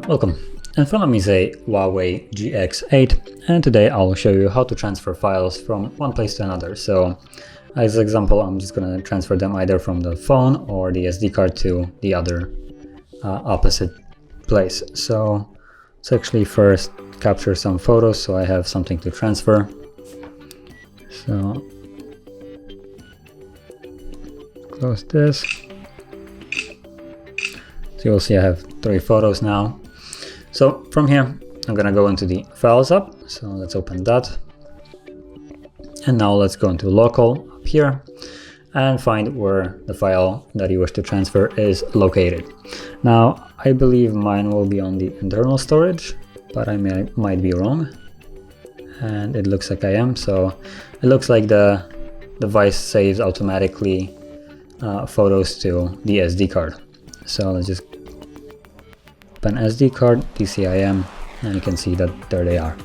Welcome. In front of me is a Huawei GX8, and today I'll show you how to transfer files from one place to another. So as an example, I'm just going to transfer them either from the phone or the SD card to the other opposite place. So let's actually first capture some photos so I have something to transfer. So close this. So you'll see I have 3 photos now. So from here, I'm gonna go into the Files app. So let's open that. And now let's go into Local up here and find where the file that you wish to transfer is located. Now, I believe mine will be on the internal storage, but I might be wrong. And it looks like I am. So it looks like the device saves automatically photos to the SD card. So let's just open SD card, DCIM, and you can see that there they are.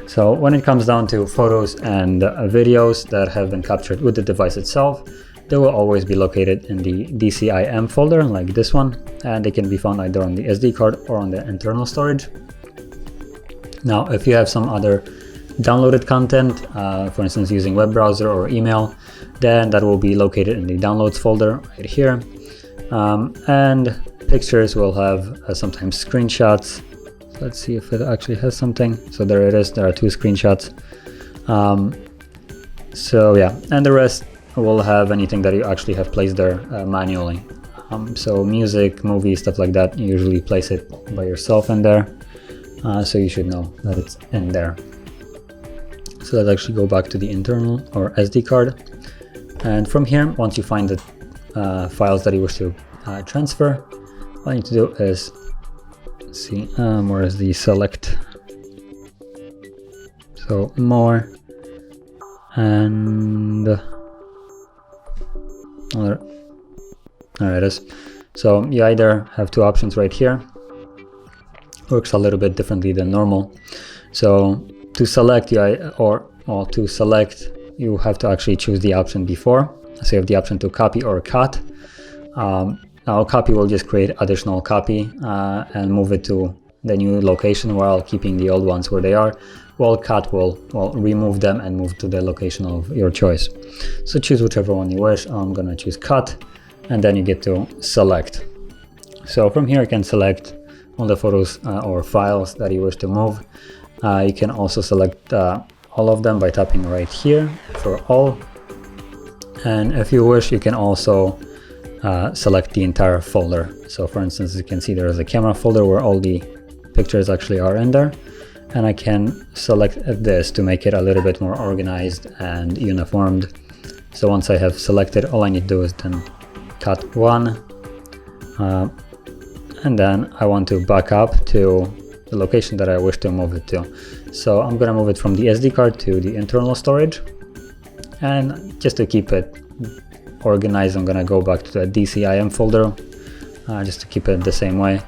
So when it comes down to photos and videos that have been captured with the device itself, they will always be located in the DCIM folder like this one, and they can be found either on the SD card or on the internal storage. Now, if you have some other downloaded content, for instance using web browser or email, then that will be located in the downloads folder right here. And pictures will have sometimes screenshots. Let's see if it actually has something. So there it is, there are 2 screenshots. So yeah, and the rest will have anything that you actually have placed there manually. So music, movies, stuff like that, you usually place it by yourself in there. So you should know that it's in there. So let's actually go back to the internal or SD card. And from here, once you find the files that you wish to transfer, all you need to do is see where is the select. So more, and there it is. So you either have 2 options right here. Works a little bit differently than normal. So to select you have to actually choose the option before. So you have the option to copy or cut. Now copy will just create additional copy and move it to the new location while keeping the old ones where they are, while cut will remove them and move to the location of your choice. So choose whichever one you wish. I'm gonna choose cut, and then you get to select. So from here you can select all the photos or files that you wish to move. You can also select all of them by tapping right here for all. And if you wish, you can also select the entire folder. So for instance, you can see there is a camera folder where all the pictures actually are in there. And I can select this to make it a little bit more organized and uniformed. So once I have selected, all I need to do is then cut one. And then I want to back up to the location that I wish to move it to. So I'm going to move it from the SD card to the internal storage. And just to keep it organized, I'm going to go back to the DCIM folder just to keep it the same way.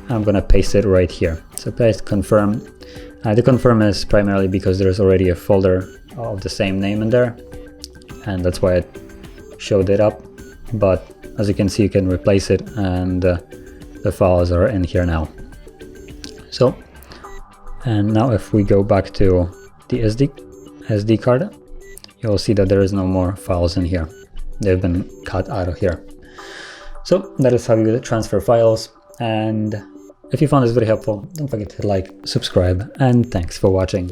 I'm going to paste it right here. So paste confirm. The confirm is primarily because there's already a folder of the same name in there, and that's why it showed it up. But as you can see, you can replace it, and the files are in here now. So, and now if we go back to the SD card, you'll see that there is no more files in here. They've been cut out of here. So that is how you transfer files. And if you found this video helpful, don't forget to like, subscribe, and thanks for watching.